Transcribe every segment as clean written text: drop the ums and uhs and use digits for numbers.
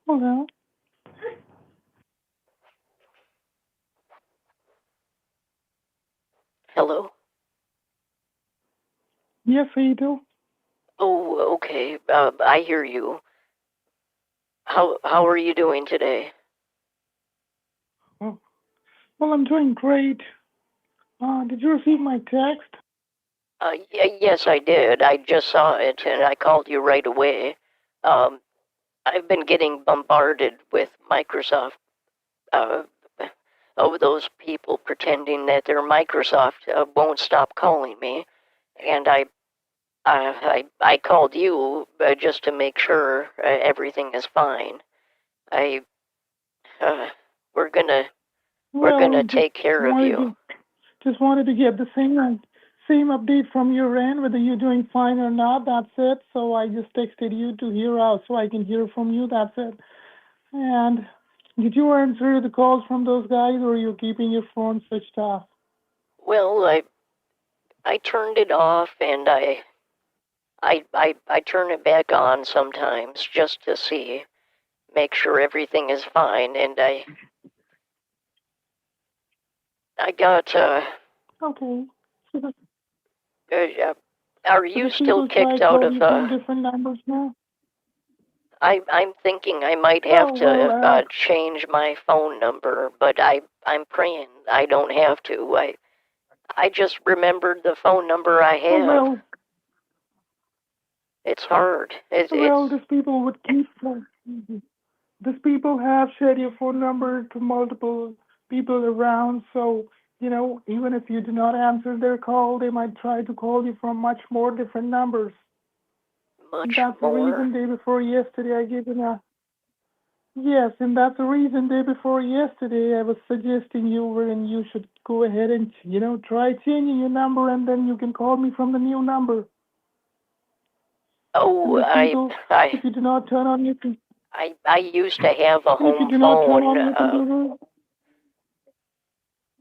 Hello. Hello? Yes, I do. Oh, okay. I hear you. How are you doing today? Oh, well, I'm doing great. Did you receive my text? Yes, I did. I just saw it and I called you right away. Um, I've been getting bombarded with Microsoft, uh, those people pretending that they're Microsoft won't stop calling me, and I called you just to make sure everything is fine. I uh, we're gonna we're Well, gonna take care of wanted you. to just wanted to get the same update from your end, whether you're doing fine or not. That's it. So I just texted you to hear out, so I can hear from you. That's it. And did you answer the calls from those guys, or are you keeping your phone switched off? Well, I turned it off and I turn it back on sometimes just to see, make sure everything is fine. And I got Okay. So the, uh are so you the still people try kicked out calling of you from different numbers now. I'm thinking I might have Oh well. to change my phone number, but I'm praying I don't have to. I just remembered the phone number I Oh have. well. It's hard. It's Well, these people would keep. These people have shared your phone number to multiple people around, so even if you do not answer their call, they might try to call you from much more different numbers. And much that's the more. reason day before yesterday I gave you a yes, and that's the reason day before yesterday I was suggesting you wherein you should go ahead and try changing your number, and then you can call me from the new number. And Oh, these people, I if you do not turn on your I used to have a if you home do not turn phone. on your computer,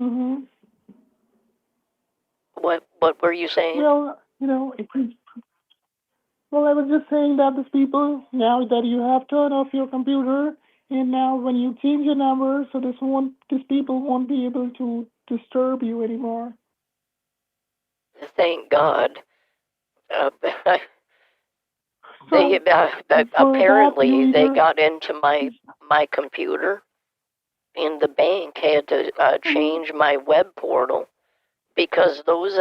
mm-hmm. What were you saying? Well, if you well, I was just saying that these people, now that you have turned off your computer, and now when you change your number, so these people won't be able to disturb you anymore. Thank God. Uh, they So for that, you apparently they either, got into my computer, and the bank had to mhm, change my web portal because those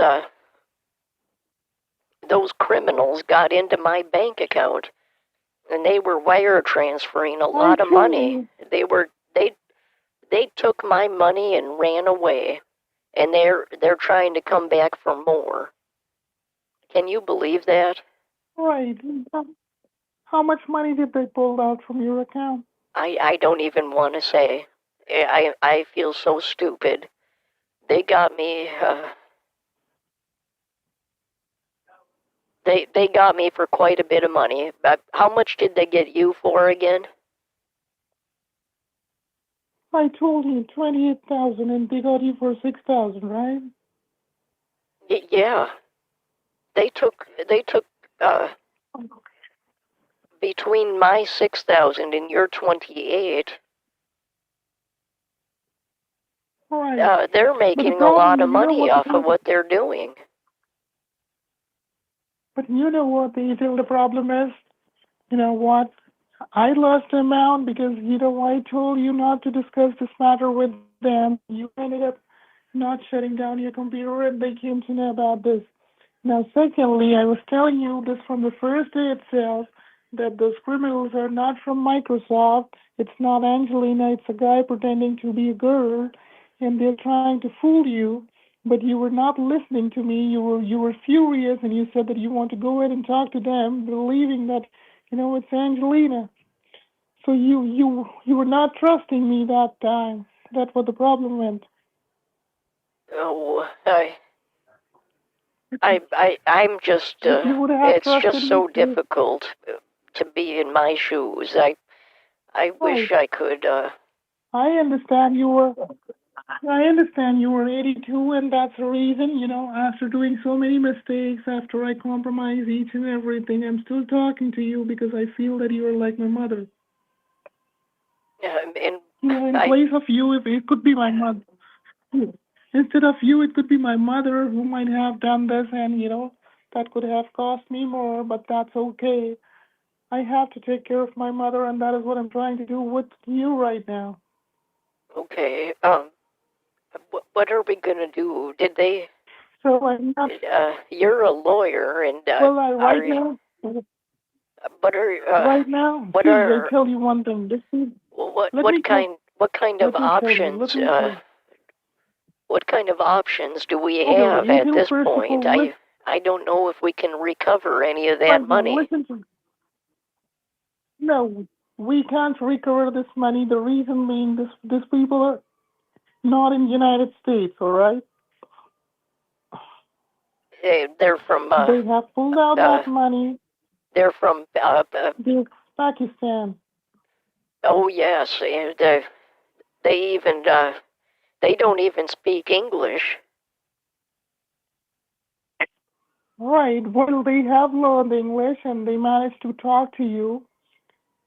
criminals got into my bank account and they were wire transferring a I lot of told money. you, They were they took my money and ran away, and they're trying to come back for more. Can you believe that? right? How much money did they pull out from your account? I don't even want to say. I feel so stupid. They got me. They got me for quite a bit of money. But how much did they get you for again? I told you 28,000, and they got you for 6,000, right? Yeah, they took uh, between my 6,000 and your 28. Right. They're But the making a lot problem, of money off of what they're doing. but you know what the problem is? You know what? I lost the amount because I told you not to discuss this matter with them. You ended up not shutting down your computer, and they came to know about this. Now, secondly, I was telling you this from the first day itself that those criminals are not from Microsoft. It's not Angelina. It's a guy pretending to be a girl, and they're trying to fool you. But you were not listening to me. You were furious, and you said that you want to go ahead and talk to them, believing that it's Angelina. So you were not trusting me that time. That's what the problem went. Oh, I'm just, If you would have it's trusted just me, so difficult to be in my shoes. I right? wish I could, I understand you were. I understand you were 82, and that's the reason. After doing so many mistakes, after I compromise each and everything, I'm still talking to you because I feel that you are like my mother. And In I place of you, if it could be my mother. Instead of you, it could be my mother who might have done this, and that could have cost me more, but that's okay. I have to take care of my mother, and that is what I'm trying to do with you right now. okay. What are we gonna do? Did they? So I'm not. You're a lawyer, and Well, are what right now, what see, I are tell you one thing. what Let me what tell. kind of Let me tell you. Let options me tell you. what kind of options do we Okay, have at Angel. this First of point? all, I don't know if we can recover any of that right now, money. listen to. No, we can't recover this money. The reason being, these people are not in United States. All right. They're from They have pulled out uh, that money. they're from They're Pakistan. oh yes, and they even they don't even speak English. Right. Well, they have learned English and they managed to talk to you.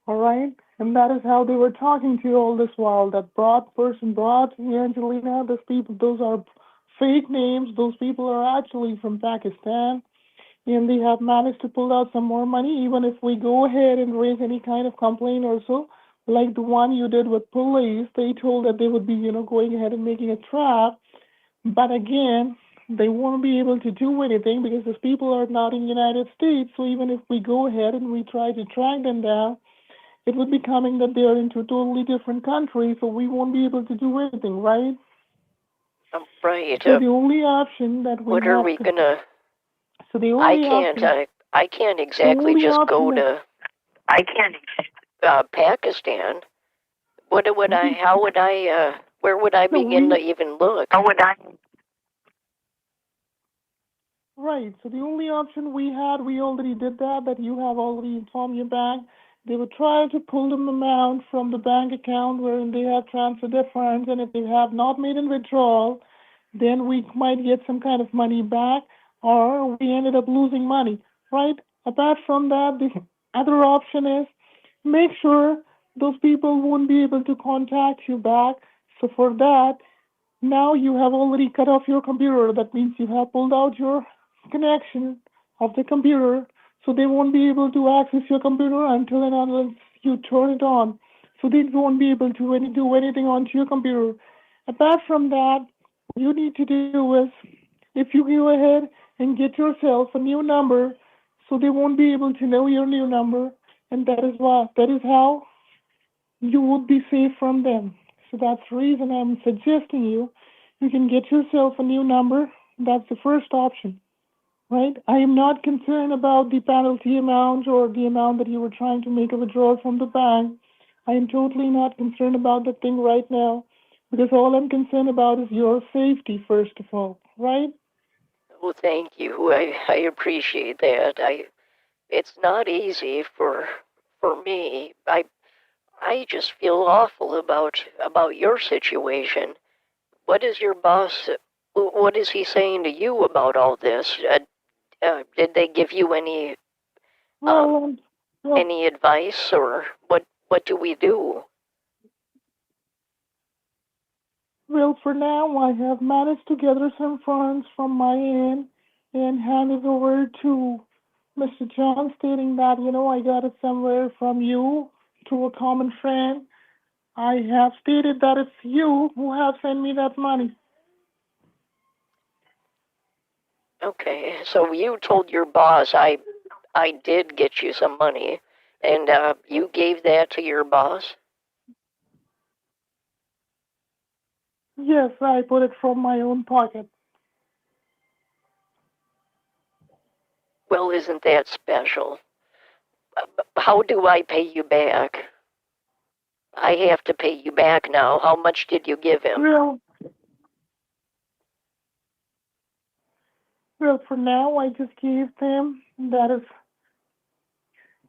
All right. And that is how they were talking to you all this while. That broad person, broad Angelina, those people, those are fake names. Those people are actually from Pakistan. And they have managed to pull out some more money, even if we go ahead and raise any kind of complaint or so, like the one you did with police. They told that they would be, going ahead and making a trap. But again, they won't be able to do anything because these people are not in the United States. So even if we go ahead and we try to track them down, it would be coming that they are into a totally different country. So we won't be able to do anything, right? Right. So the only option that we What are have, we gonna? so the only option, I can't the exactly only just option go that, to Pakistan. What would I? How would I? Where would I no, begin to even look? right. So the only option we had, we already did that you have already informed your bank. They would try to pull them amount from the bank account wherein they have transferred their funds, and if they have not made a withdrawal, then we might get some kind of money back, or we ended up losing money, right? Apart from that, the other option is make sure those people won't be able to contact you back. So for that, now you have already cut off your computer. That means you have pulled out your connection of the computer, so they won't be able to access your computer until and unless you turn it on. So they won't be able to do anything onto your computer. Apart from that, what you need to do is, if you go ahead and get yourself a new number, so they won't be able to know your new number, and that is how you would be safe from them. So that's the reason I'm suggesting you can get yourself a new number. That's the first option, right? I am not concerned about the penalty amount or the amount that you were trying to make a withdrawal from the bank. I am totally not concerned about that thing right now because all I'm concerned about is your safety, first of all, right? Oh, thank you. I appreciate that. It's not easy for me. I just feel awful about your situation. What is your boss? What is he saying to you about all this? Did they give you Well, um, well, any advice, or what do we do? well, for now, I have managed to gather some funds from my end and hand it over to Mr. John, stating that, I got it somewhere from you to a common friend. I have stated that it's you who have sent me that money. Okay, so you told your boss I did get you some money, and you gave that to your boss. Yes, I put it from my own pocket. Well, isn't that special? How do I pay you back? I have to pay you back now. How much did you give him? Well, well, for now, I just gave them that is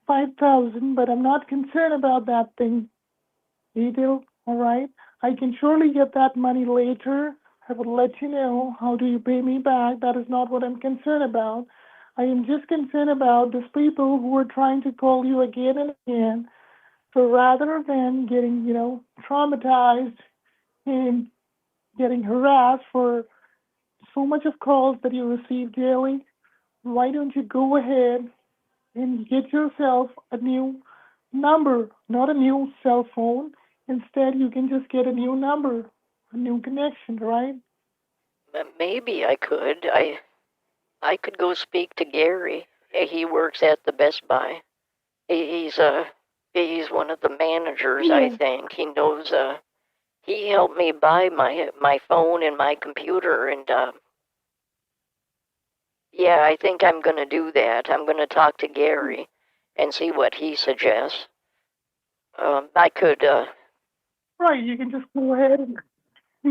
5,000, but I'm not concerned about that thing. Detail, all right? I can surely get that money later. I will let you know. How do you pay me back? That is not what I'm concerned about. I am just concerned about these people who are trying to call you again and again. So rather than getting, traumatized and getting harassed for so much of calls that you receive daily, why don't you go ahead and get yourself a new number, not a new cell phone. Instead, you can just get a new number, a new connection, right? Maybe I could. I could go speak to Gary. He works at the Best Buy. He's one of the managers, I Yeah, think. He knows. He helped me buy my phone and my computer, and yeah, I think I'm gonna do that. I'm gonna talk to Gary and see what he suggests. I could. right. You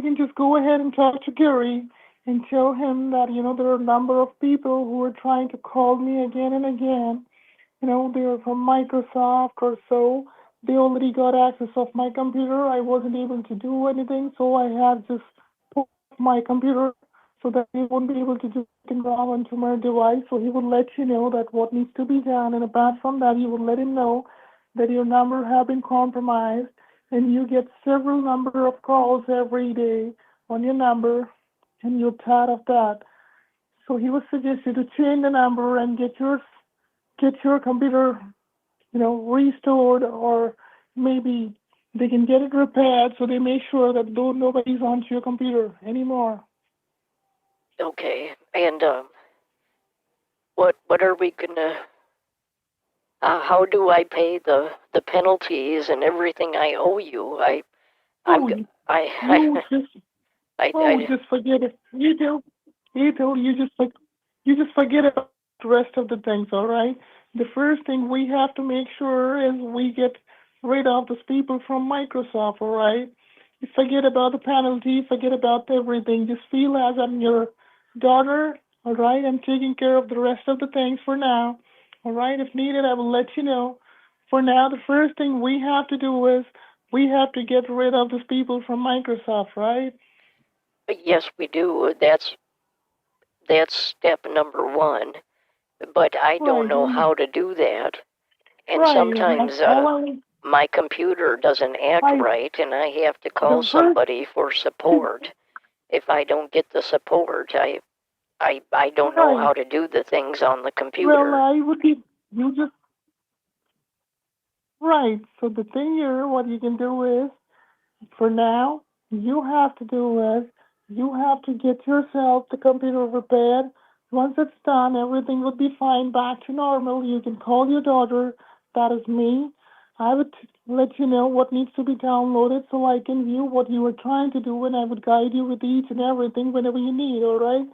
can just go ahead and talk to Gary and tell him that there are a number of people who are trying to call me again and again. They're from Microsoft or so. They already got access of my computer. I wasn't able to do anything, so I had just pulled off my computer so that they won't be able to do anything wrong onto my device. So he would let you know that what needs to be done, and apart from that, you would let him know that your number have been compromised, and you get several number of calls every day on your number, and you're tired of that. So he would suggest you to change the number and get your computer, restored, or maybe they can get it repaired so they make sure that though nobody's onto your computer anymore. Okay, and what are we gonna? How do I pay the penalties and everything I owe you? I'm Oh, you, I you just Oh, I just forget it. You just forget about the rest of the things, all right? The first thing we have to make sure is we get rid of those people from Microsoft, all right? You forget about the penalty, forget about everything. Just feel as I'm your daughter, all right? I'm taking care of the rest of the things for now, all right? If needed, I will let you know. For now, the first thing we have to do is we have to get rid of those people from Microsoft, right? yes, we do. That's step number one. But I don't Right, know how to do that. And right. sometimes All my computer doesn't act I, right, and I have to call the first, somebody for support. If I don't get the support, I don't know right. how to do the things on the Well, computer. I would be, you just, right. So the thing here, what you can do is, for now, you have to do is, you have to get yourself the computer repaired. Once it's done, everything would be fine, back to normal. You can call your daughter. That is me. I would let you know what needs to be downloaded so I can view what you are trying to do, and I would guide you with each and everything whenever you need, all right?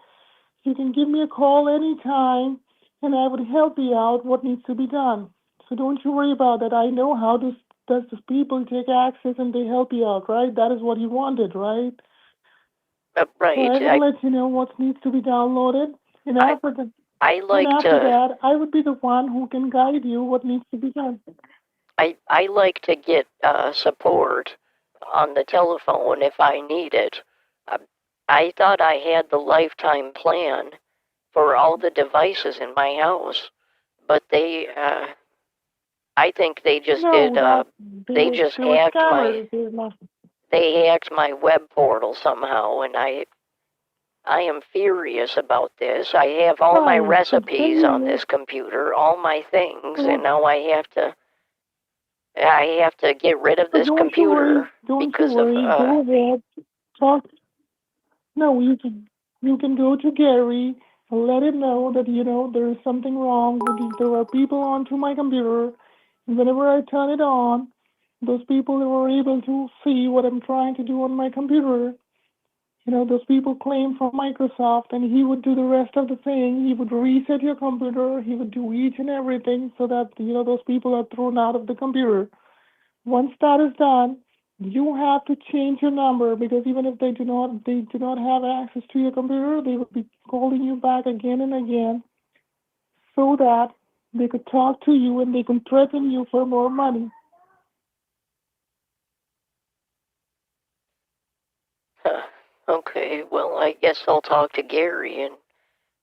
You can give me a call anytime, and I would help you out what needs to be done. So don't you worry about that. I know how does the people take access and they help you out, right? That is what you wanted, right? So I Right. would let you know what needs to be downloaded, and I after that, I and like after to that, I would be the one who can guide you what needs to be done. I like to get support on the telephone if I need it. Uh, I thought I had the lifetime plan for all the devices in my house, but I think they just did No, that they just they were hacked my scammers. They were not. they hacked my web portal somehow, and I am furious about this. I have all my Right. So the recipes on thing is, this computer, all my things, and so, now I have to get rid of so this don't you worry. computer Don't you because of worry. Go ahead. Talk. No, you can go to Gary and let him know that there is something wrong with there are people onto my computer, and whenever I turn it on, those people were able to see what I'm trying to do on my computer. Those people claim from Microsoft, and he would do the rest of the thing. He would reset your computer. He would do each and everything so that those people are thrown out of the computer. Once that is done, you have to change your number, because even if they do not have access to your computer, they will be calling you back again and again so that they could talk to you and they can threaten you for more money. okay, well, I guess I'll talk to Gary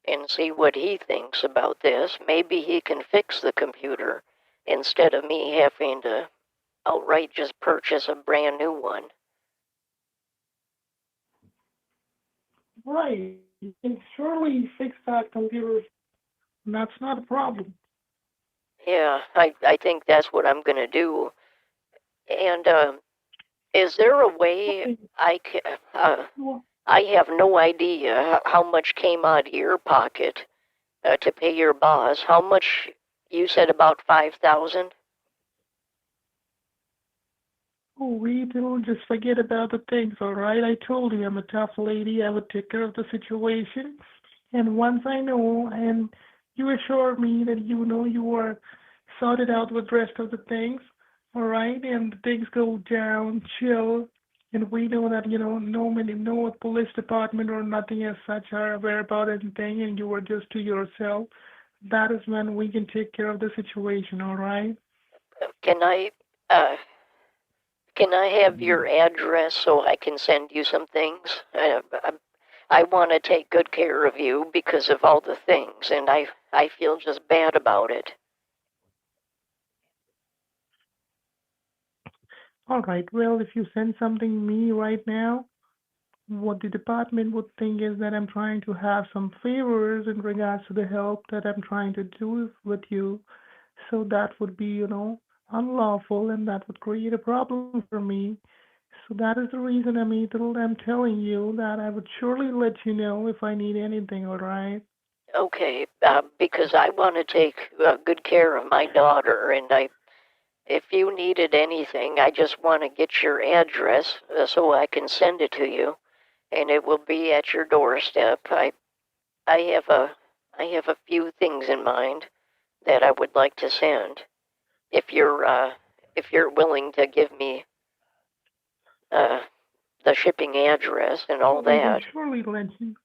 and see what he thinks about this. Maybe he can fix the computer instead of me having to outright just purchase a brand new one. Right. You can surely fix that computer. That's not a problem. Yeah, I think that's what I'm gonna do. And is there a way Right. I can? Well, I have no idea how much came out of your pocket to pay your boss. How much? You said about 5,000. oh, we don't just forget about the things, all right? I told you I'm a tough lady. I would take care of the situation. And once I know, and you assure me that you know you are sorted out with the rest of the things, all right? And the things go down, chill, and we know that, no police department or nothing as such are aware about anything, and you are just to yourself. That is when we can take care of the situation, all right? Can I? Uh, can I have your address so I can send you some things? I want to take good care of you because of all the things, and I feel just bad about it. All right, well, if you send something me right now, what the department would think is that I'm trying to have some favors in regards to the help that I'm trying to do with you. So that would be, unlawful and that would create a problem for me. So that is the reason I'm telling you that I would surely let you know if I need anything, all right? Okay, because I want to take good care of my daughter, and if you needed anything, I just want to get your address so I can send it to you, and it will be at your doorstep. I have a I have a few things in mind that I would like to send. If you're if you're willing to give me uh, the shipping address and all Well, we would that. surely let you.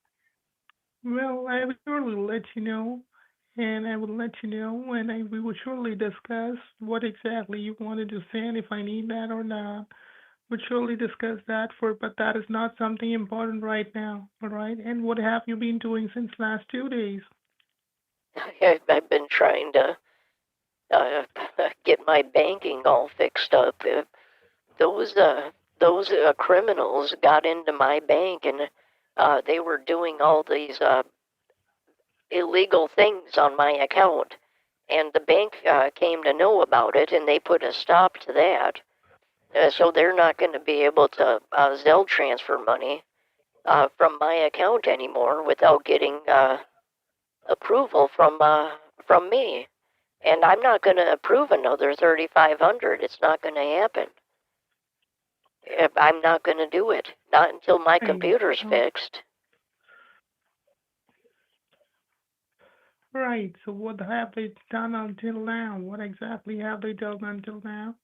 Well, I would surely let you know, and I would let you know, and we would surely discuss what exactly you wanted to send if I need that or not. Would surely discuss that but that is not something important right now, all right? And what have you been doing since last 2 days? I've been trying to uh, get my banking all fixed up. Those criminals got into my bank and they were doing all these illegal things on my account. And the bank came to know about it and they put a stop to that. So they're not going to be able to Zelle transfer money from my account anymore without getting approval from me. And I'm not going to approve another 3,500. It's not going to happen. I'm not going to do it. Not until my Right. computer's So, fixed. right. So what have they done until now? What exactly have they done until now?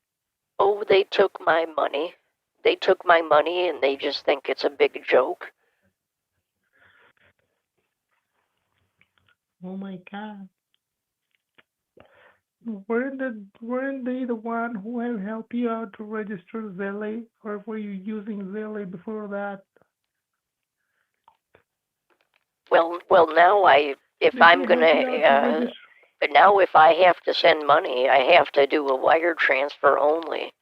Oh, they took my money. They took my money and they just think it's a big joke. Oh my God. Weren't they the one who have helped you out to register Zelle, or were you using Zelle before that? Well, now if Did I'm they help you gonna, out to register? now if I have to send money, I have to do a wire transfer only.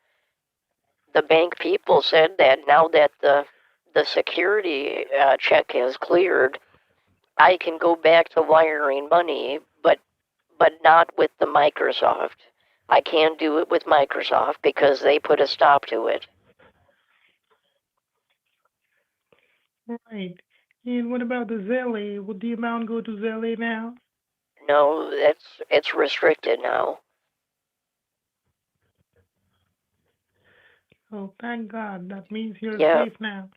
The bank people said that now that the security check has cleared, I can go back to wiring money, but not with the Microsoft. I can't do it with Microsoft because they put a stop to it. Right. And what about the Zelle? Would the amount go to Zelle now? No, it's restricted now. Oh, thank God. That means you're Yeah, safe now.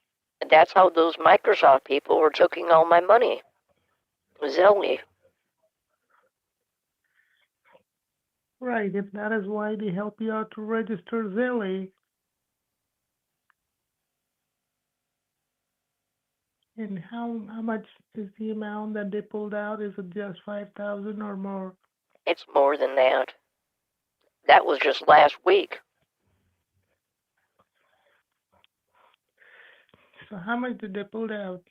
that's how those Microsoft people were taking all my money. Zelly. Right. If that is why they help you out to register Zelle. And how much is the amount that they pulled out? Is it just 5,000 or more? It's more than that. That was just last week. So how much did they pull out?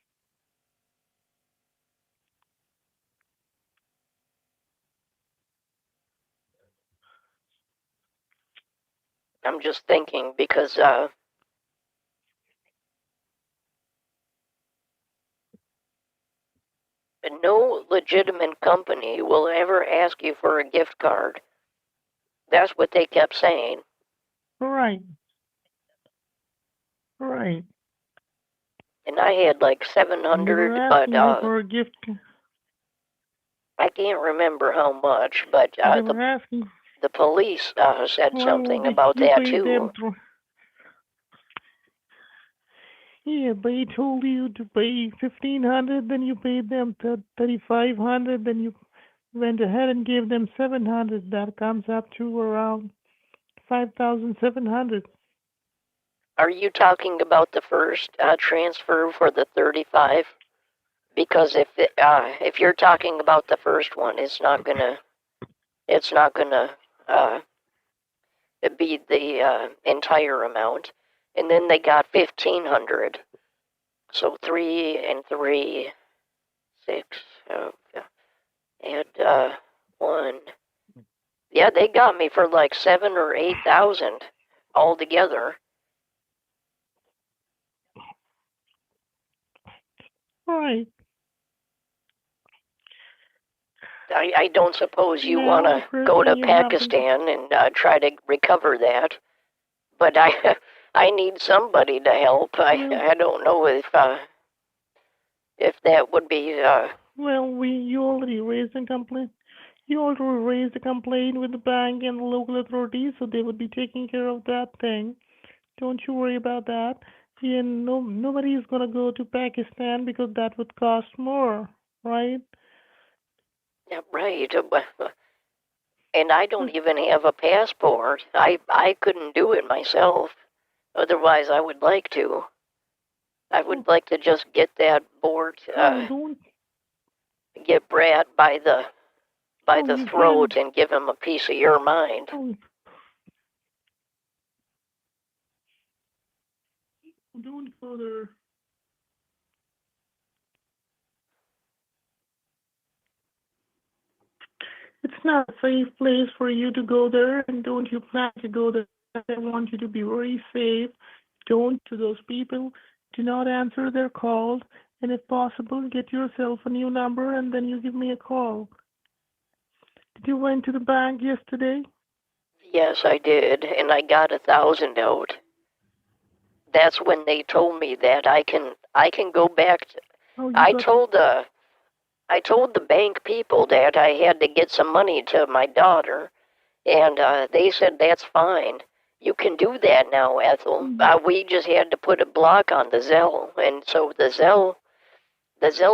I'm just thinking because no legitimate company will ever ask you for a gift card. That's what they kept saying. Right. Right. And I had like They were 700, but asking you for a gift. I can't remember how much. But They were asking. the police said Well, something about you that paid them. too. Yeah, they told you to pay 1,500, then you paid them 3,500, then you went ahead and gave them 700. That comes up to around 5,700. Are you talking about the first transfer for the 35? Because if you're talking about the first one, it's not gonna uh, be the entire amount. And then they got 1,500. So 3 and 3, 6, and 1. Yeah, they got me for like 7 or 8,000 altogether. Right. I don't suppose you want Now, the to first go thing to you have to. Pakistan and try to recover that, but I need somebody to help. Well, I don't know if that would be you already raised a complaint. You already raised a complaint with the bank and the local authorities, so they would be taking care of that thing. Don't you worry about that. And nobody is gonna go to Pakistan because that would cost more, right? yeah, right. And I don't even have a passport. I couldn't do it myself. Otherwise, I would like to. I Oh, would like to just get that board, oh, don't, get Brad by oh, the you can, throat and give him a piece of your mind. oh, don't go there. It's not a safe place for you to go there, and don't you plan to go there. I want you to be very safe. Don't to those people. Do not answer their calls, and if possible, get yourself a new number, and then you give me a call. Did you went to the bank yesterday? Yes, I did, and I got 1,000 out. That's when they told me that I can go back. Oh, you I got. told I told the bank people that I had to get some money to my daughter, and they said that's fine. You can do that now, Ethel. Mm, We just had to put a block on the Zelle, and so the Zelle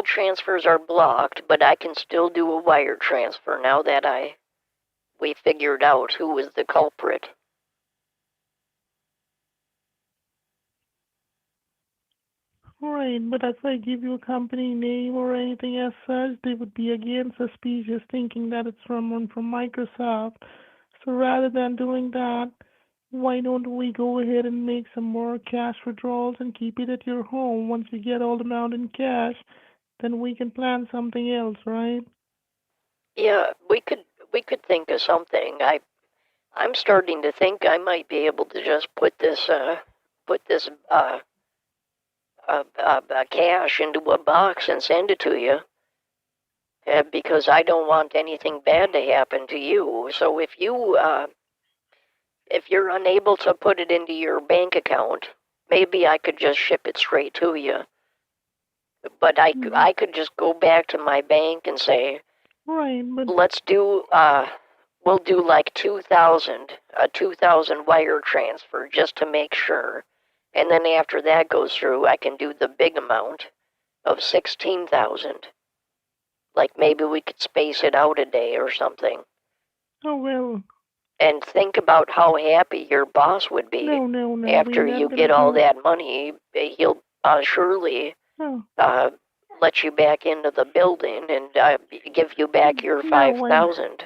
transfers are blocked, but I can still do a wire transfer now that we figured out who was the culprit. right, but if I give you a company name or anything as such, they would be again suspicious, thinking that it's someone from Microsoft. So rather than doing that, why don't we go ahead and make some more cash withdrawals and keep it at your home? Once we get all the amount in cash, then we can plan something else, right? Yeah, we could think of something. I'm starting to think I might be able to just put this cash into a box and send it to you. Because I don't want anything bad to happen to you. So if you're unable to put it into your bank account, maybe I could just ship it straight to you. But Mm-hmm. I could just go back to my bank and say, Right, but let's do we'll do like 2,000 wire transfer just to make sure. And then after that goes through, I can do the big amount of 16,000. Like maybe we could space it out a day or something. oh well, And think about how happy your boss would be no, no, no, we're after not you gonna get all do. that money. He'll surely No, uh, let you back into the building and give you back your no, 5,000.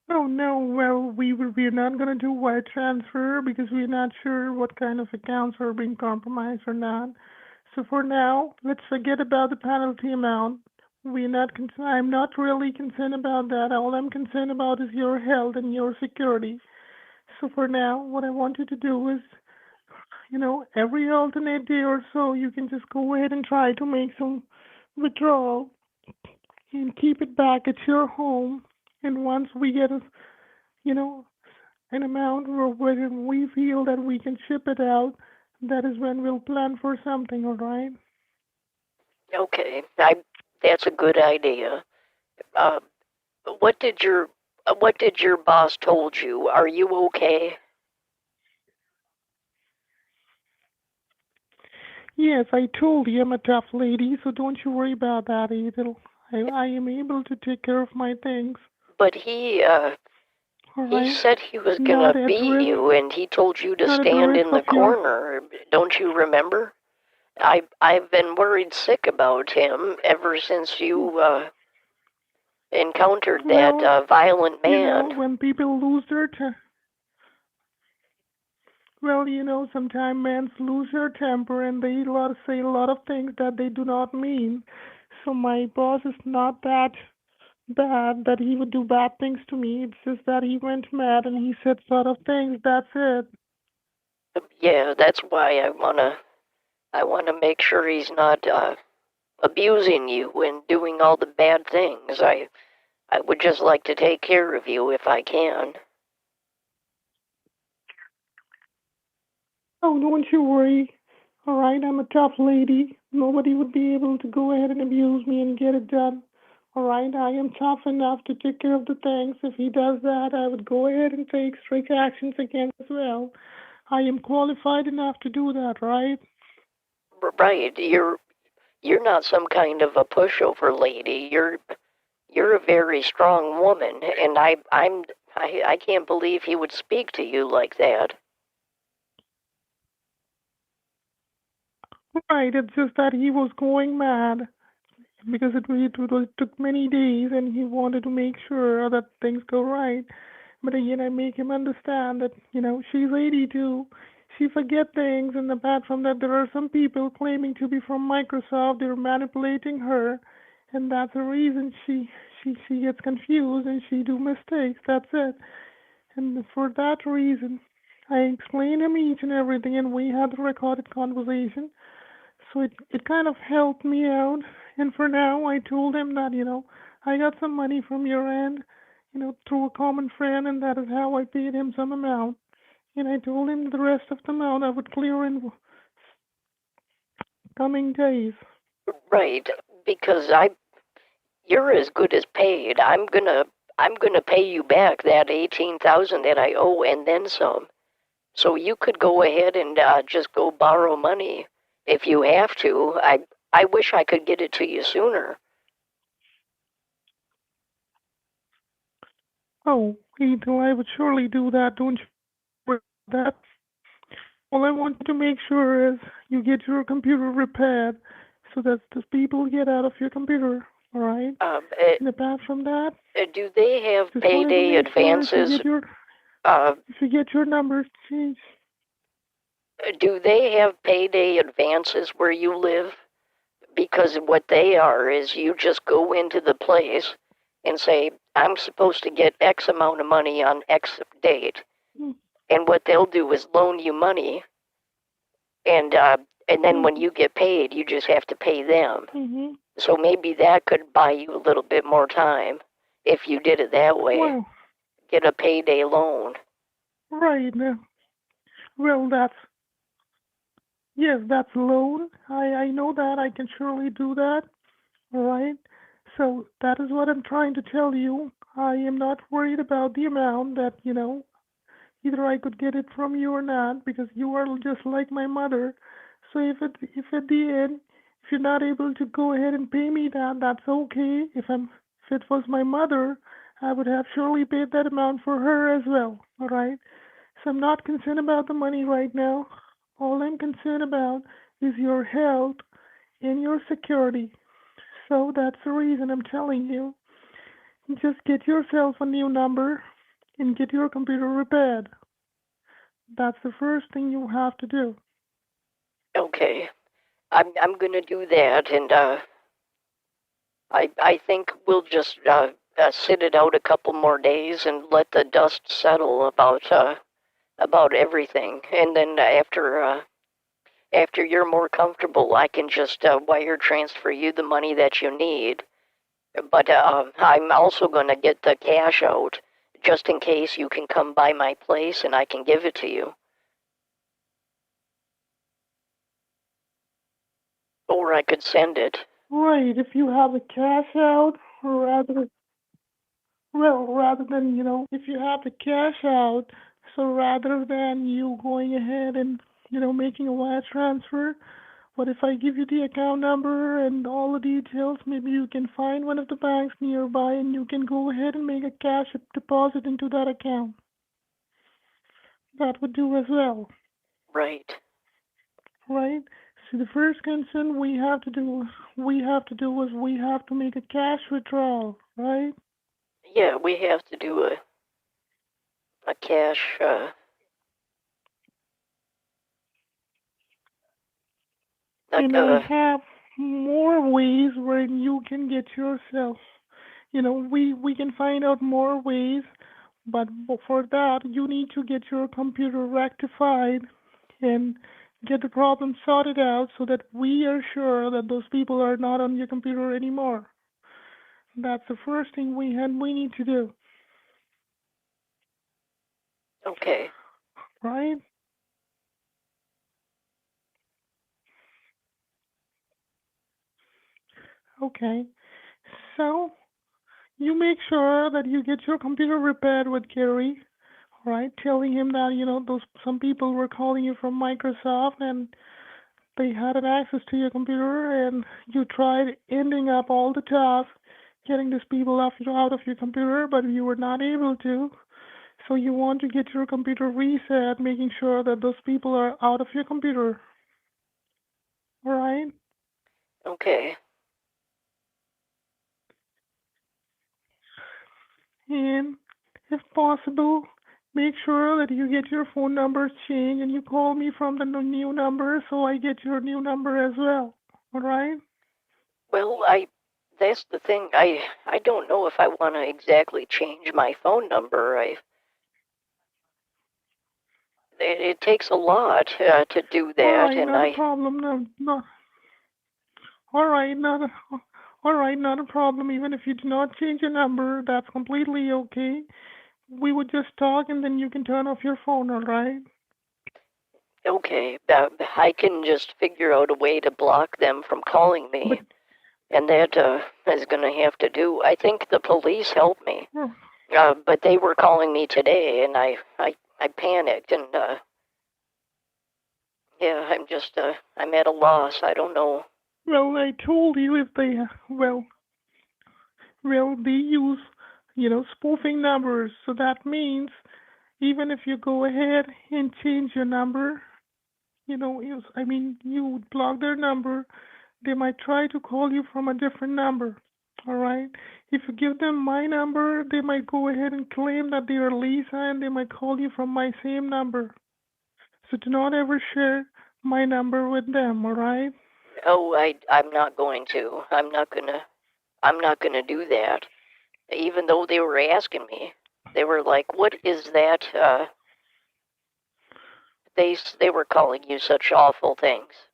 oh no, well, we're not gonna do wire transfer because we're not sure what kind of accounts are being compromised or not. So for now, let's forget about the penalty amount. I'm not really concerned about that. All I'm concerned about is your health and your security. So for now, what I want you to do is, every alternate day or so, you can just go ahead and try to make some withdrawal and keep it back at your home. And once we get you know, an amount where when we feel that we can ship it out, that is when we'll plan for something, all right? Okay, that's a good idea. Uh, what did your what did your boss told you? Are you okay? Yes, I told you I'm a tough lady, so don't you worry about that, Adel. I am able to take care of my things, But all he right? said he was gonna Not at beat risk, you, and he told you to not at the stand risk in the of your, corner. Don't you remember? I've been worried sick about him ever since you encountered that well, violent man. when people lose their well, sometimes men lose their temper and they say a lot of things that they do not mean. So my boss is not that bad that he would do bad things to me. It's just that he went mad and he said sort of things. That's it. Yeah, that's why I wanna make sure he's not abusing you and doing all the bad things. I would just like to take care of you if I can. Oh, don't you worry. All right, I'm a tough lady. Nobody would be able to go ahead and abuse me and get it done. All right, I am tough enough to take care of the things. If he does that, I would go ahead and take strict actions against as well. I am qualified enough to do that, right? Right, you're not some kind of a pushover lady. You're a very strong woman, and I can't believe he would speak to you like that. Right, it's just that he was going mad because it took many days and he wanted to make sure that things go right. But again, I make him understand that, she's 82. She forget things, and apart from that, there are some people claiming to be from Microsoft. They're manipulating her, and that's the reason she gets confused and she do mistakes. That's it. And for that reason, I explained him each and everything, and we had a recorded conversation. So it kind of helped me out. And for now, I told him that, I got some money from your end, through a common friend, and that is how I paid him some amount. And I told him the rest of the amount I would clear in coming days. Right, because you're as good as paid. I'm gonna pay you back that 18,000 that I owe and then some. So you could go ahead and just go borrow money if you have to. I wish I could get it to you sooner. Oh, Ethel, I would surely do that. Don't you worry about that. All I want to make sure is you get your computer repaired so that the people get out of your computer. All right. Um, And apart from that, do they have just wanted to payday make sure advances? Uh, if you get your numbers changed. do they have payday advances where you live? Because what they are is you just go into the place and say, I'm supposed to get X amount of money on X date. And what they'll do is loan you money, and uh, and then when Mm-hmm. you get paid, you just have to pay them. Mm-hmm. So maybe that could buy you a little bit more time if you did it that way. Well, Get a payday loan. right now. Well, yes, that's loan. I know that. I can surely do that. All right. So that is what I'm trying to tell you. I am not worried about the amount that, either I could get it from you or not because you are just like my mother. So if at the end if you're not able to go ahead and pay me that, that's okay. If it was my mother, I would have surely paid that amount for her as well. All right. So I'm not concerned about the money right now. All I'm concerned about is your health and your security. So that's the reason I'm telling you. Just get yourself a new number and get your computer repaired. That's the first thing you have to do. Okay, I'm gonna do that, and I think we'll just sit it out a couple more days and let the dust settle about everything, and then after you're more comfortable, I can just wire transfer you the money that you need. But I'm also going to get the cash out just in case you can come by my place and I can give it to you. Or I could send it. Right, if you have the cash out, or rather than, if you have the cash out, so rather than you going ahead and, making a wire transfer, what if I give you the account number and all the details? Maybe you can find one of the banks nearby and you can go ahead and make a cash deposit into that account. That would do as well, Right. right? So the first concern we have to do is we have to make a cash withdrawal, right? Yeah, we have to do a cash. And I have more ways where you can get yourself. We can find out more ways, but for that you need to get your computer rectified and get the problem sorted out so that we are sure that those people are not on your computer anymore. That's the first thing we need to do, Okay. right? Okay. So you make sure that you get your computer repaired with Gary, right? Telling him that those some people were calling you from Microsoft and they had an access to your computer, and you tried ending up all the tasks, getting these people out of your computer, but you were not able to. So you want to get your computer reset, making sure that those people are out of your computer, all right? Okay. And if possible, make sure that you get your phone numbers changed and you call me from the new number so I get your new number as well. All right? Well, I. That's the thing. I don't know if I want to exactly change my phone number. It takes a lot to do All that, right, and not a I. problem. No, no. All right, all right, not a problem. Even if you do not change your number, that's completely okay. We would just talk and then you can turn off your phone, all right? Okay, I can just figure out a way to block them from calling But me, and that is going to have to do. I think the police helped me, oh, but they were calling me today, and I panicked, and yeah, I'm at a loss. I don't know. well, I told you if they well they use spoofing numbers, so that means even if you go ahead and change your number, you would block their number, they might try to call you from a different number. All right. If you give them my number, they might go ahead and claim that they are Lisa and they might call you from my same number. So do not ever share my number with them, all right? Oh, I'm not going to. I'm not gonna do that. Even though they were asking me, they were like, "What is that?" They were calling you such awful things.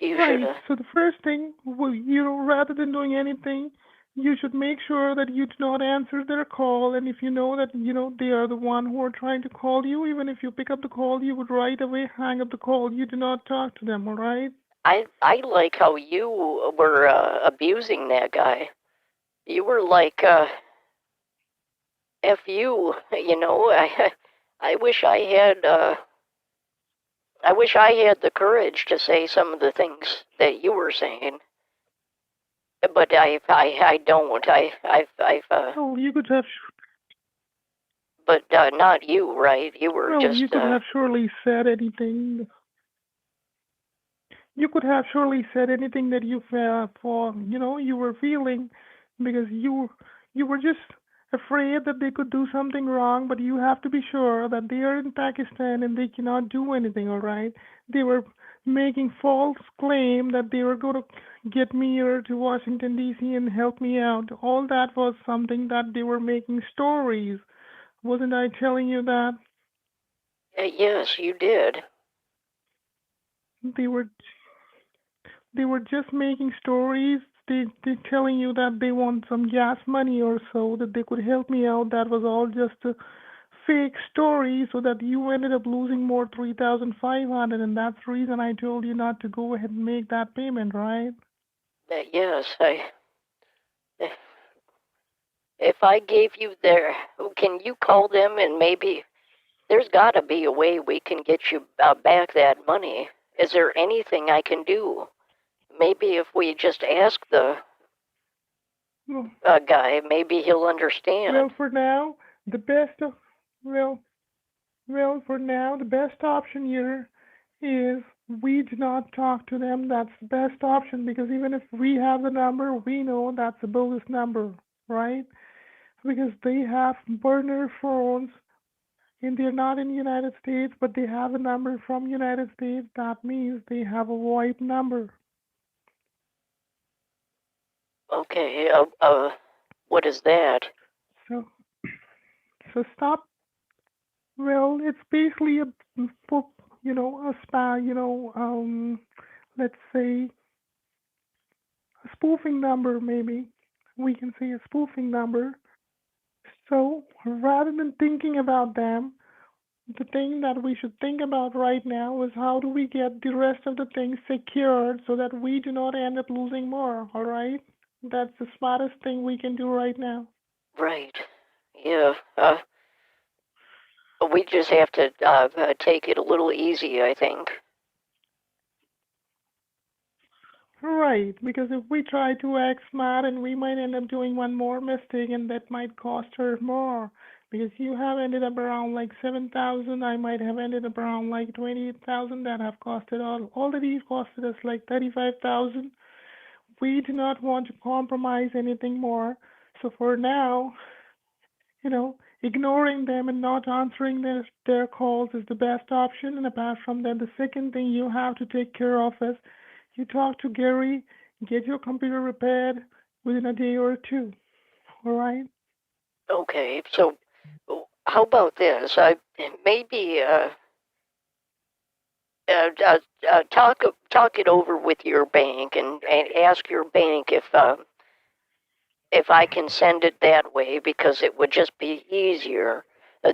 You should Right. have. So the first thing, well, rather than doing anything, you should make sure that you do not answer their call. And if you know that they are the one who are trying to call you, even if you pick up the call, you would right away hang up the call. You do not talk to them. All right? I like how you were abusing that guy. You were like, "F you," you know. I wish I wish I had the courage to say some of the things that you were saying, but I don't. Well, you could have But not you, right? You were well, you just, could have surely said anything. You could have surely said anything that you felt for you were feeling, because you were just afraid that they could do something wrong. But you have to be sure that they are in Pakistan and they cannot do anything. All right? They were making false claim that they were going to get me here to Washington D.C. and help me out. All that was something that they were making stories. Wasn't I telling you that? Yes, you did. They were they were just making stories. They telling you that they want some gas money or so that they could help me out. That was all just a fake story, so that you ended up losing more 3,500, and that's the reason I told you not to go ahead and make that payment, right? Yes, I. If I gave you their, can you call them and maybe there's got to be a way we can get you back that money. Is there anything I can do? Maybe if we just ask the Well, guy, maybe he'll well, understand. for now, the best of well, for now, the best option here is we do not talk to them. That's the best option because even if we have the number, we know that's a bogus number, right? Because they have burner phones and they're not in the United States, but they have a number from United States. That means they have a VoIP number. Okay, what is that? So, stop. Well, it's basically a, a spa. Let's say a spoofing number. Maybe we can say a spoofing number. So rather than thinking about them, the thing that we should think about right now is how do we get the rest of the things secured so that we do not end up losing more, all right? That's the smartest thing we can do right now. Right. Yeah. We just have to take it a little easy, I think. Right, because if we try to act smart and we might end up doing one more mistake and that might cost her more. Because you have ended up around like 7,000, I might have ended up around like 28,000 that have costed already costed us like 35,000. We do not want to compromise anything more. So for now, ignoring them and not answering their calls is the best option. And apart from that, the second thing you have to take care of is you talk to Gary, get your computer repaired within a day or two. All right? Okay, so how about this? I maybe talk it over with your bank and ask your bank if I can send it that way because it would just be easier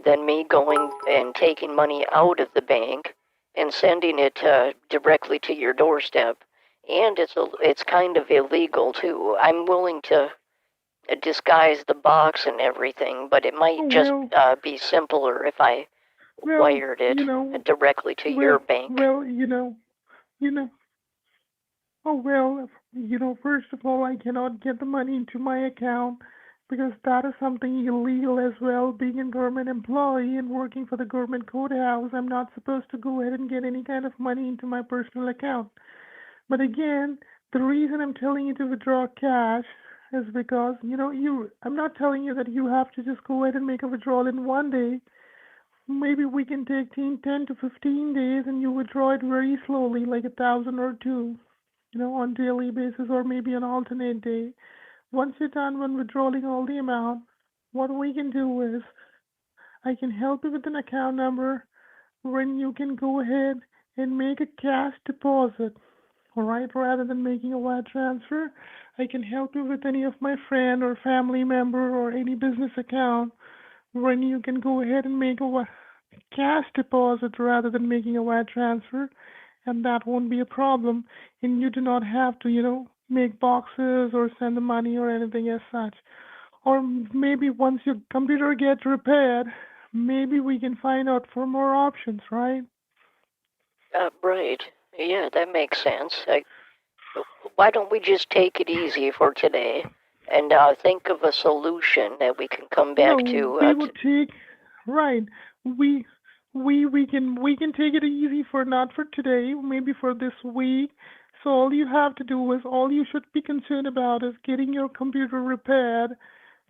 than me going and taking money out of the bank and sending it directly to your doorstep. And it's kind of illegal too. I'm willing to disguise the box and everything, but it Oh, might just well, be simpler if I well, wired it you know, directly to your bank. well, you know, oh, well, first of all, I cannot get the money into my account because that is something illegal as well. Being a government employee and working for the government courthouse, I'm not supposed to go ahead and get any kind of money into my personal account. But again, the reason I'm telling you to withdraw cash is because, I'm not telling you that you have to just go ahead and make a withdrawal in one day. Maybe we can take 10 to 15 days and you withdraw it very slowly, like 1,000 or two, on daily basis or maybe an alternate day. Once you're done when withdrawing all the amount, what we can do is I can help you with an account number when you can go ahead and make a cash deposit. All right, rather than making a wire transfer, I can help you with any of my friend or family member or any business account when you can go ahead and make a cash deposit rather than making a wire transfer, and that won't be a problem. And you do not have to, make boxes or send the money or anything as such. Or maybe once your computer gets repaired, maybe we can find out for more options, right? Right. Yeah, that makes sense. Why don't we just take it easy for today and think of a solution that we can come back No, to? we would take right. We we can take it easy for not for today, maybe for this week. So all you have to do is all you should be concerned about is getting your computer repaired,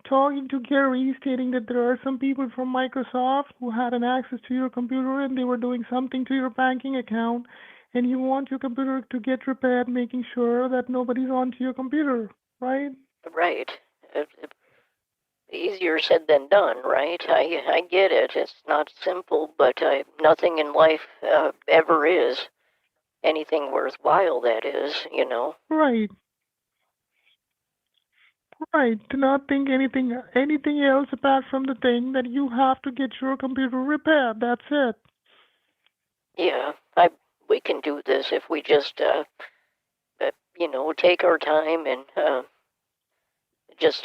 talking to Gary, stating that there are some people from Microsoft who had an access to your computer and they were doing something to your banking account, and you want your computer to get repaired, making sure that nobody's onto your computer, right? Right. Easier said than done, right? I get it. It's not simple, but nothing in life ever is. Anything worthwhile, that is, you know. Right, right. Do not think anything else apart from the thing that you have to get your computer repaired. That's it. Yeah, we can do this if we just take our time and just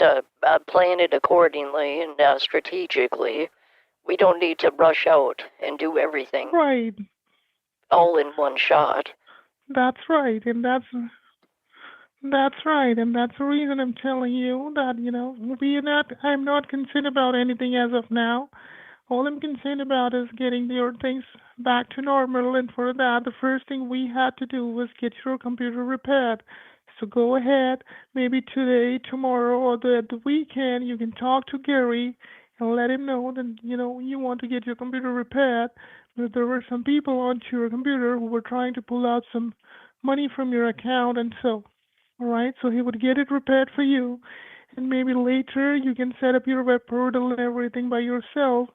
plan it accordingly and strategically. We don't need to rush out and do everything Right. all in one shot. That's right, and that's right, and that's the reason I'm telling you that we are not. I'm not concerned about anything as of now. All I'm concerned about is getting your things back to normal, and for that, the first thing we had to do was get your computer repaired. So go ahead, maybe today, tomorrow, or the weekend, you can talk to Gary and let him know that you want to get your computer repaired. But there were some people onto your computer who were trying to pull out some money from your account, and so, all right, so he would get it repaired for you, and maybe later you can set up your web portal and everything by yourself,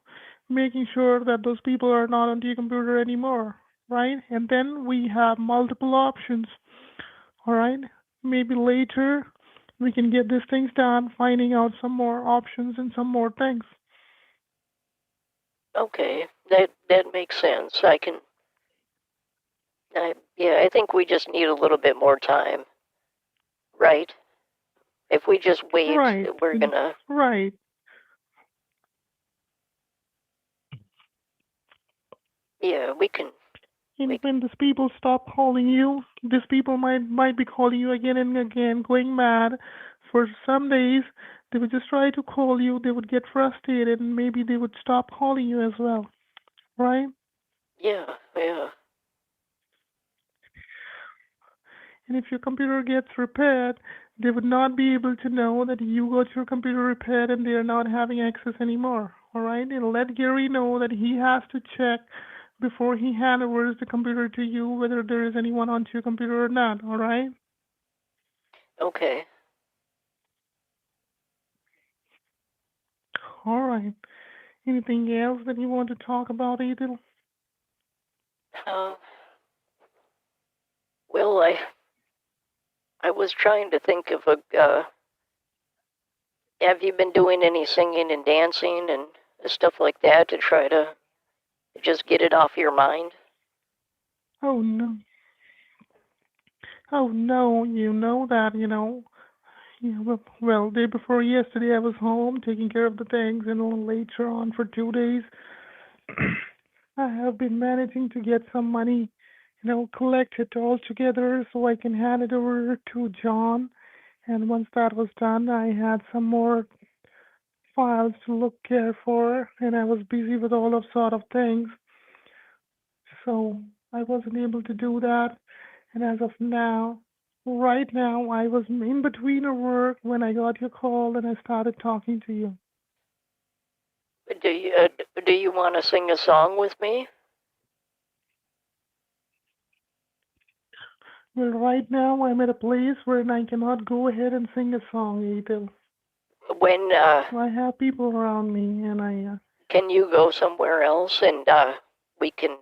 making sure that those people are not on your computer anymore, right? And then we have multiple options, all right? Maybe later we can get these things done, finding out some more options and some more things. Okay, that makes sense. Yeah, I think we just need a little bit more time, right? If we just wait, Right, we're gonna. right. Yeah, we can. And We when these people stop calling you, these people might be calling you again and again, going mad. For some days, they would just try to call you. They would get frustrated, and maybe they would stop calling you as well, right? yeah, yeah. And if your computer gets repaired, they would not be able to know that you got your computer repaired and they are not having access anymore. All right? And let Gary know that he has to check before he hand over the computer to you whether there is anyone onto your computer or not. All right? Okay. All right. Anything else that you want to talk about, Adil? Uh, well, I was trying to think of a. Have you been doing any singing and dancing and stuff like that to try to just get it off your mind? Oh no. Oh no, you know that, Yeah, well, day before yesterday, I was home taking care of the things, and then later on for 2 days, I have been managing to get some money, collect it all together so I can hand it over to John. And once that was done, I had some more files to look care for, and I was busy with all of sort of things, so I wasn't able to do that. And as of now, right now, I was in between a work when I got your call and I started talking to you. Do you want to sing a song with me? Well, right now, I'm at a place where I cannot go ahead and sing a song, Adel. When I have people around me, and can you go somewhere else and we can.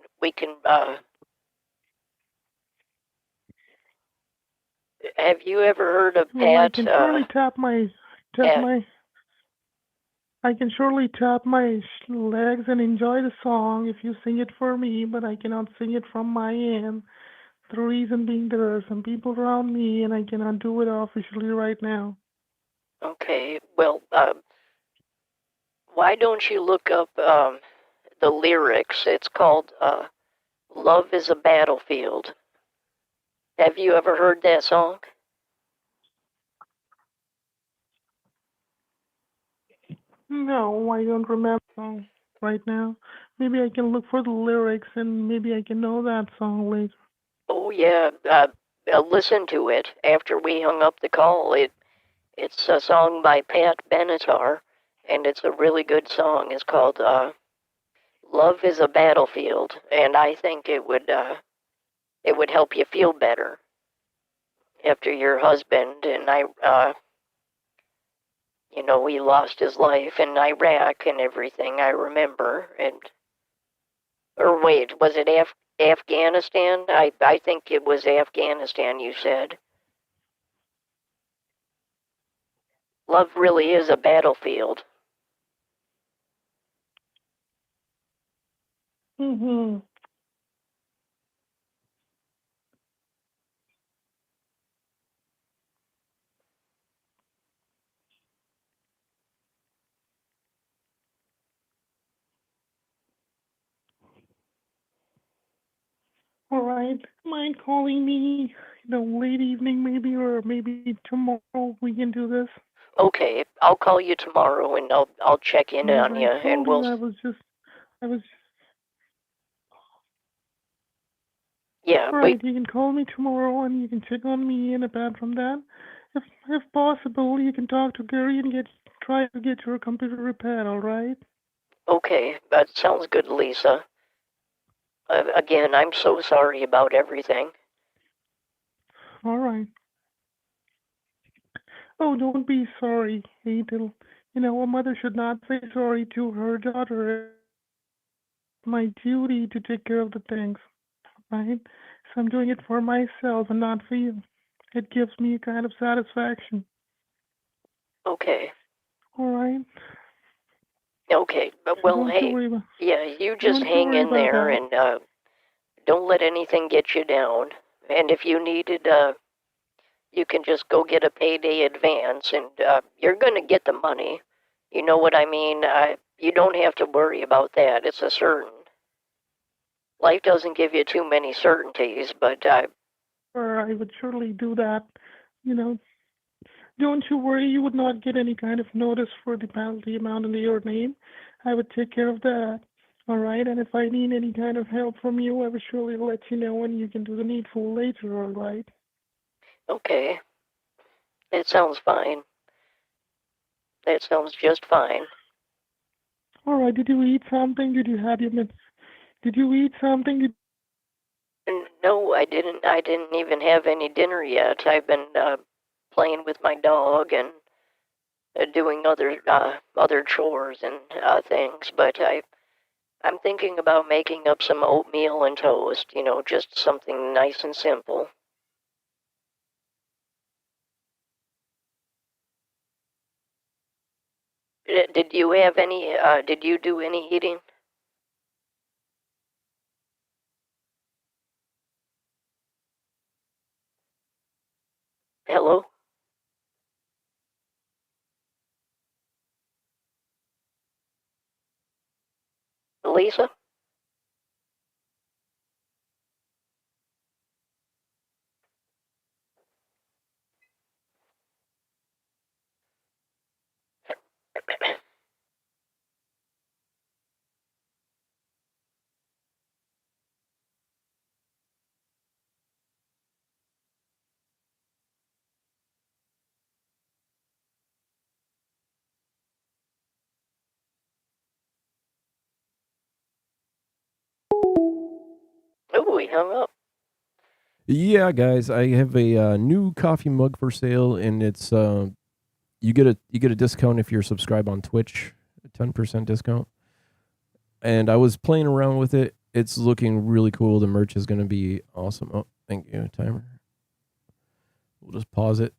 Have you ever heard of well, Pat? tap Pat. my, I can surely tap my legs and enjoy the song if you sing it for me, but I cannot sing it from my end. The reason being there are some people around me, and I cannot do it officially right now. Okay. Well, why don't you look up the lyrics? It's called "Love Is a Battlefield." Have you ever heard that song? No, I don't remember the song right now. Maybe I can look for the lyrics and maybe I can know that song later. Oh yeah. Listen to it after we hung up the call. It's a song by Pat Benatar, and it's a really good song. It's called "Love Is a Battlefield," and I think it would It would help you feel better after your husband and he lost his life in Iraq and everything. I remember. Or wait, was it Afghanistan? I think it was Afghanistan. You said love really is a battlefield. Mm-hmm. All right. Mind calling me, late evening maybe, or maybe tomorrow we can do this. Okay, I'll call you tomorrow and I'll check in As on I you and told we'll. you, I was, Yeah, all but right, you can call me tomorrow and you can check on me and apart from that, if possible, you can talk to Gary and try to get your computer repaired, all right? okay, that sounds good, Lisa. Again, I'm so sorry about everything. All right. Oh, don't be sorry, Adel. A mother should not say sorry to her daughter. It's my duty to take care of the things, right? So I'm doing it for myself and not for you. It gives me a kind of satisfaction. Okay, All right. okay, but So well, hey, yeah, you just don't you hang worry in about there that. and don't let anything get you down. And if you needed, you can just go get a payday advance, and you're gonna get the money. You know what I mean? You don't have to worry about that. It's a certain. Life doesn't give you too many certainties, but Or I would surely do that. You know, don't you worry. You would not get any kind of notice for the penalty amount in your name. I would take care of that. All right. And if I need any kind of help from you, I will surely let you know, and you can do the needful later. All right. okay, it sounds fine. That sounds just fine. All right. Did you eat something? Did you eat something? No, I didn't. I didn't even have any dinner yet. I've been playing with my dog and doing other chores and things. But I'm thinking about making up some oatmeal and toast. Just something nice and simple. Did you have any? Did you do any eating? Hello, Lisa. Oh, he hung up. Yeah, guys, I have a new coffee mug for sale, and it's you get a discount if you're subscribed on Twitch, a 10% discount. And I was playing around with it. It's looking really cool. The merch is going to be awesome. Oh, thank you, timer. We'll just pause it.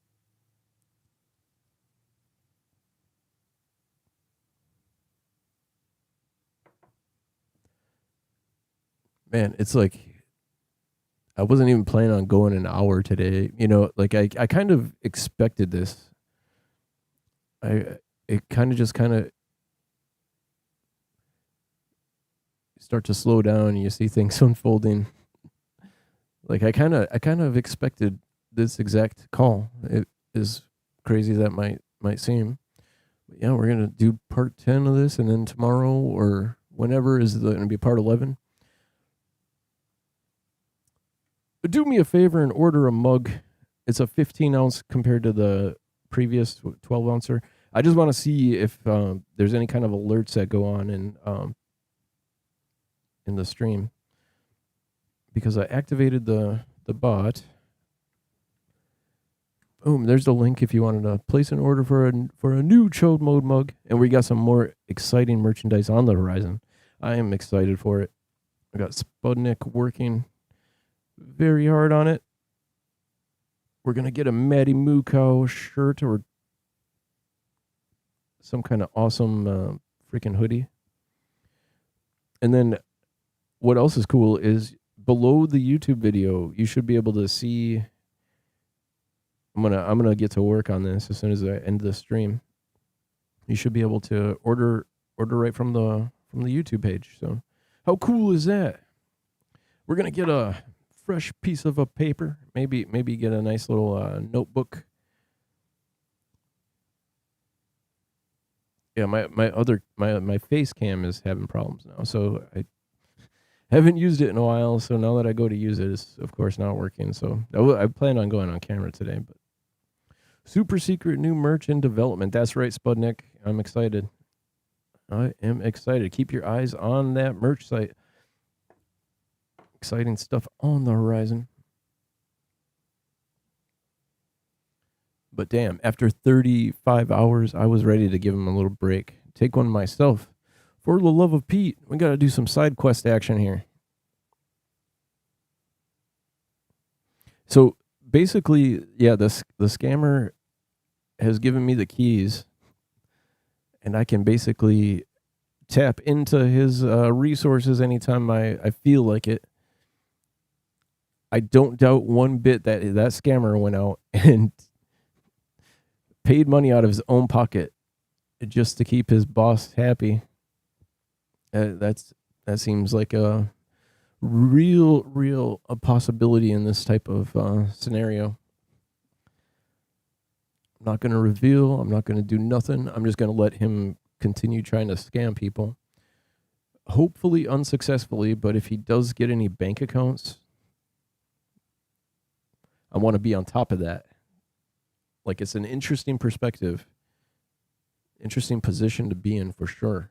Man, it's like I wasn't even planning on going an hour today. Like I kind of expected this. I it kind of start to slow down and you see things unfolding. Like I kind of expected this exact call. It is crazy that might seem. But yeah, we're gonna do part 10 of this, and then tomorrow or whenever is gonna be part 11. But do me a favor and order a mug. It's a 15 ounce compared to the previous 12 ouncer. I just want to see if there's any kind of alerts that go on in the stream, because I activated the bot. Boom, there's the link if you wanted to place an order for a new Chode Mode mug. And we got some more exciting merchandise on the horizon. I am excited for it. I got Spudnik working very hard on it. We're going to get a Maddie Moo Cow shirt or some kind of awesome freaking hoodie. And then what else is cool is below the YouTube video, you should be able to see. I'm gonna get to work on this as soon as I end the stream. You should be able to order right from the YouTube page. So how cool is that? We're gonna get a fresh piece of a paper. Maybe get a nice little notebook. Yeah, my face cam is having problems now, so I haven't used it in a while. So now that I go to use it, it's of course not working. So I plan on going on camera today, but super secret new merch in development. That's right, Spudnik. I'm excited. I am excited. Keep your eyes on that merch site. Exciting stuff on the horizon. But damn, after 35 hours, I was ready to give him a little break. Take one myself. For the love of Pete, we got to do some side quest action here. So basically, yeah, the scammer has given me the keys, and I can basically tap into his resources anytime I feel like it. I don't doubt one bit that scammer went out and paid money out of his own pocket just to keep his boss happy. That seems like a real a possibility in this type of scenario. I'm not going to reveal. I'm not going to do nothing. I'm just going to let him continue trying to scam people. Hopefully unsuccessfully, but if he does get any bank accounts, I want to be on top of that. Like, it's an interesting perspective, interesting position to be in for sure.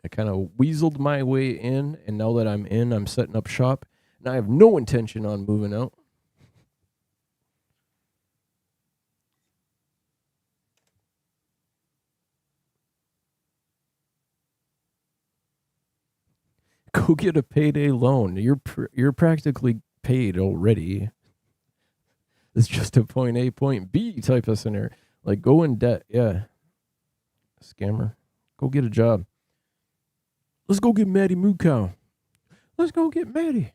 I kind of weaseled my way in, and now that I'm in, I'm setting up shop, and I have no intention on moving out. Go get a payday loan. You're practically paid already. It's just a point A, point B type of scenario. Like, go in debt. Yeah. Scammer. Go get a job. Let's go get Maddie Moo Cow. Let's go get Maddie.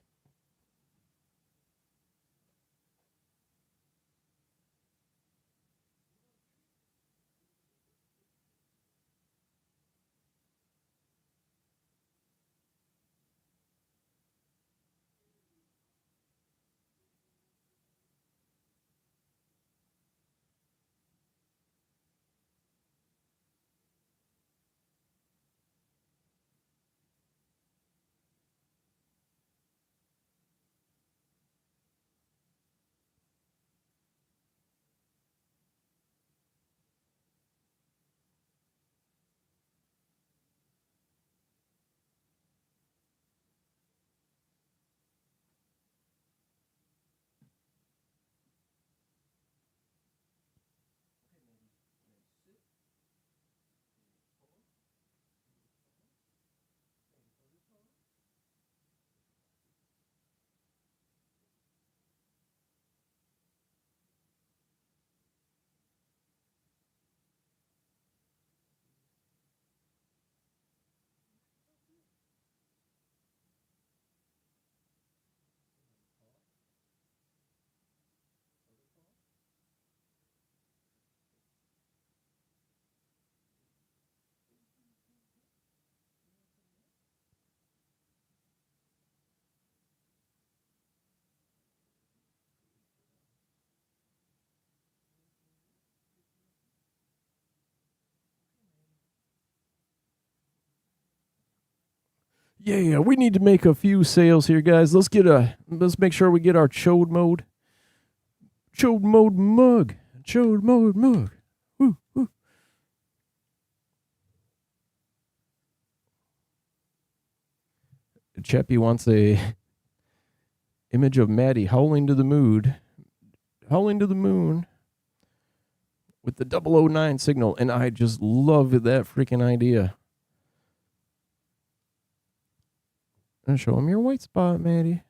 Yeah, we need to make a few sales here, guys. Let's make sure we get our Chode Mode mug. Chode Mode mug. Woo, woo. Chappie wants a image of Maddie howling to the moon with the 009 signal, and I just love that freaking idea. And show him your white spot, Maddie.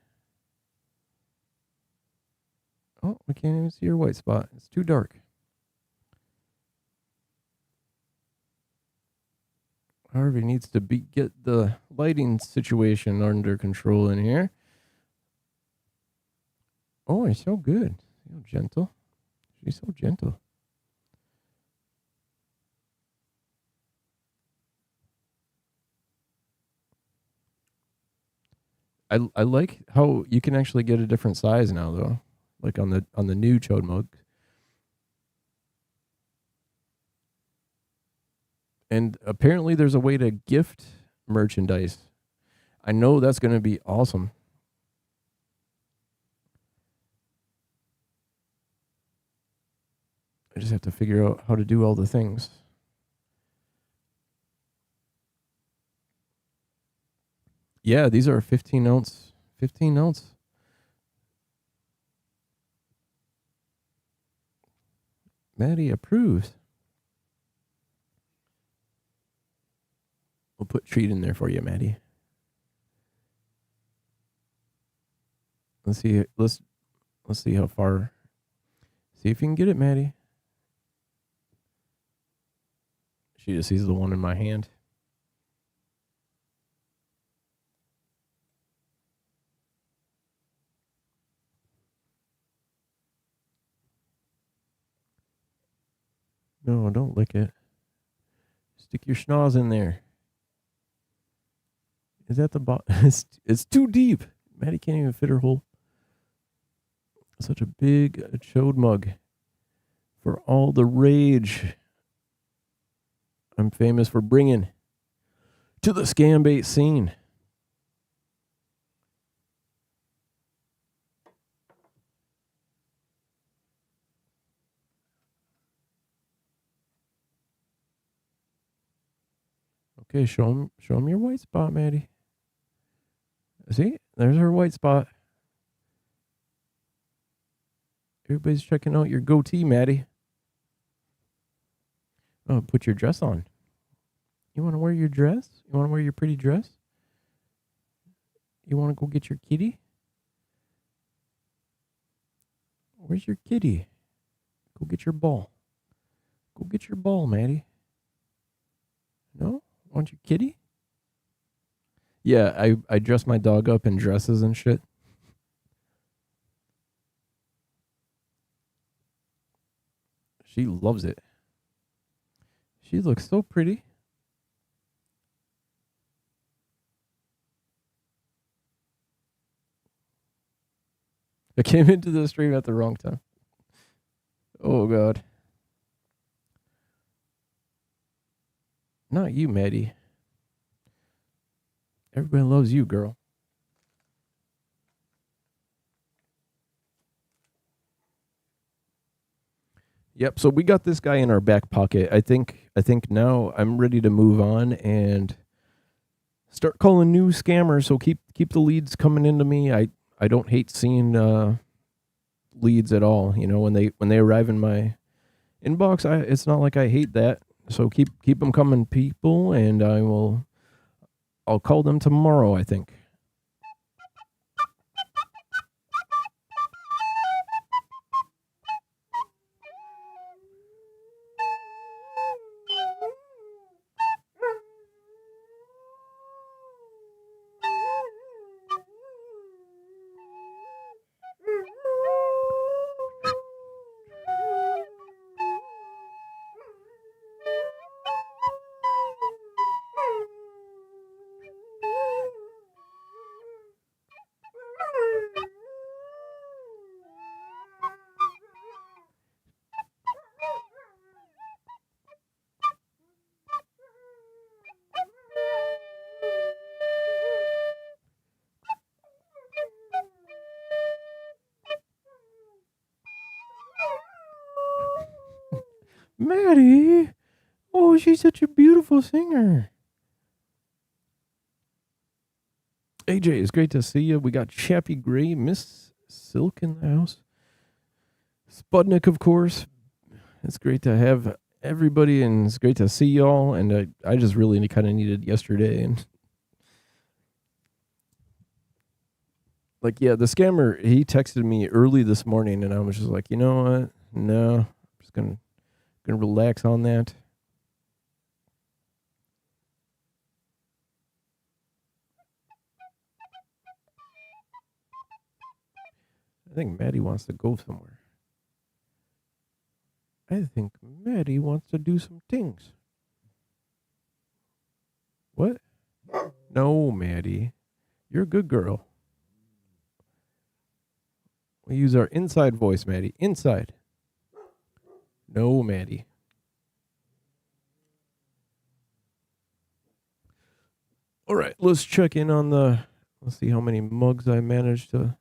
Oh, we can't even see your white spot. It's too dark. Harvey needs to get the lighting situation under control in here. Oh, he's so good. So gentle. She's so gentle. I like how you can actually get a different size now though. Like on the new Chode mug. And apparently there's a way to gift merchandise. I know that's going to be awesome. I just have to figure out how to do all the things. Yeah, these are 15 ounce. 15 ounce. Maddie approves. We'll put treat in there for you, Maddie. Let's see how far. See if you can get it, Maddie. She just sees the one in my hand. No, don't lick it. Stick your schnoz in there. Is that the bottom? It's too deep. Maddie can't even fit her whole. Such a big Chode mug. For all the rage I'm famous for bringing to the scam bait scene. Okay, show him your white spot, Maddie. See, there's her white spot. Everybody's checking out your goatee, Maddie. Oh, put your dress on. You want to wear your dress? You want to wear your pretty dress? You want to go get your kitty? Where's your kitty? Go get your ball. Go get your ball, Maddie. No? Want your kitty? Yeah, I dress my dog up in dresses and shit. She loves it. She looks so pretty. I came into the stream at the wrong time. Oh, God. Not you, Maddie. Everybody loves you, girl. Yep, so we got this guy in our back pocket. I think now I'm ready to move on and start calling new scammers. So keep the leads coming into me. I don't hate seeing leads at all. You know, when they arrive in my inbox, it's not like I hate that. So keep them coming, people, and I'll call them tomorrow, I think. Maddie! Oh, she's such a beautiful singer. AJ, it's great to see you. We got Chappie Gray, Miss Silk in the house. Spudnik, of course. It's great to have everybody, and it's great to see y'all. And I just really kind of needed yesterday. And like, yeah, the scammer, he texted me early this morning, and I was just like, you know what? No, I'm just gonna relax on that. I think Maddie wants to go somewhere. I think Maddie wants to do some things. What? No, Maddie. You're a good girl. We use our inside voice, Maddie. Inside. No, Maddie. All right, let's check in on let's see how many mugs I managed to.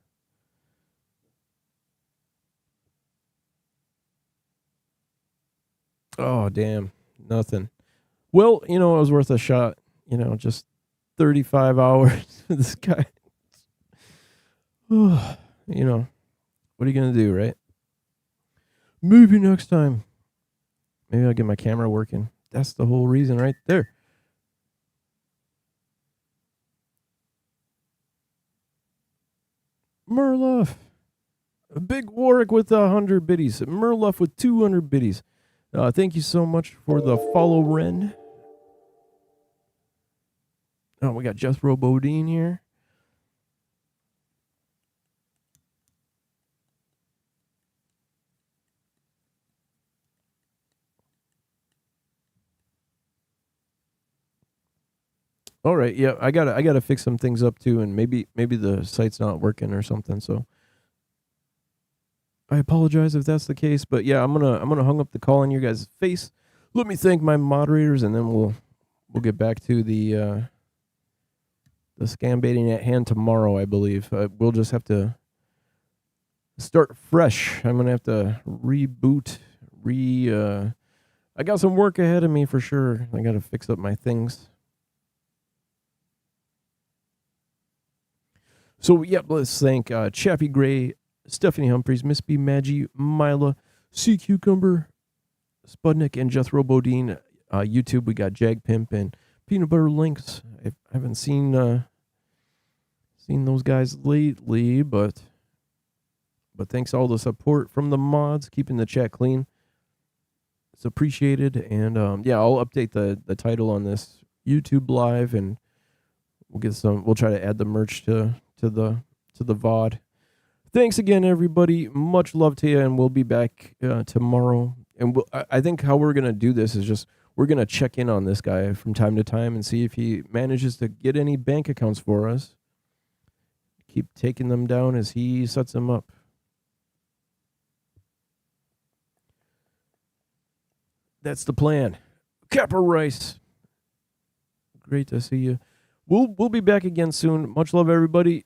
Oh, damn. Nothing. Well, it was worth a shot. Just 35 hours. This guy. What are you going to do, right? Maybe next time. Maybe I'll get my camera working. That's the whole reason right there. Murluff. Big Warwick with 100 biddies. Murluff with 200 biddies. Thank you so much for the follow, Ren. Oh, we got Jethro Bodine here. All right, yeah, I gotta fix some things up too, and maybe the site's not working or something. So I apologize if that's the case, but yeah, I'm gonna hung up the call in your guys' face. Let me thank my moderators, and then we'll get back to the scam baiting at hand tomorrow, I believe. We'll just have to start fresh. I'm gonna have to reboot. I got some work ahead of me for sure. I gotta fix up my things. So, yep, let's thank Chappie Gray, Stephanie Humphreys, Miss B. Maggie, Mila, Sea Cucumber, Spudnik, and Jethro Bodine. YouTube, we got Jag Pimp and Peanut Butter Links. I haven't seen those guys lately, but thanks all the support from the mods, keeping the chat clean. It's appreciated, and yeah, I'll update the title on this YouTube live, and we'll try to add the merch to the VOD. Thanks again, everybody. Much love to you, and we'll be back tomorrow. And I think how we're gonna do this is just we're gonna check in on this guy from time to time and see if he manages to get any bank accounts for us. Keep taking them down as he sets them up. That's the plan. Capper Rice. Great to see you. We'll be back again soon. Much love, everybody.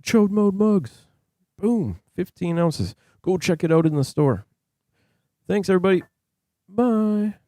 Chode Mode mugs. Boom. 15 ounces. Go check it out in the store. Thanks, everybody. Bye.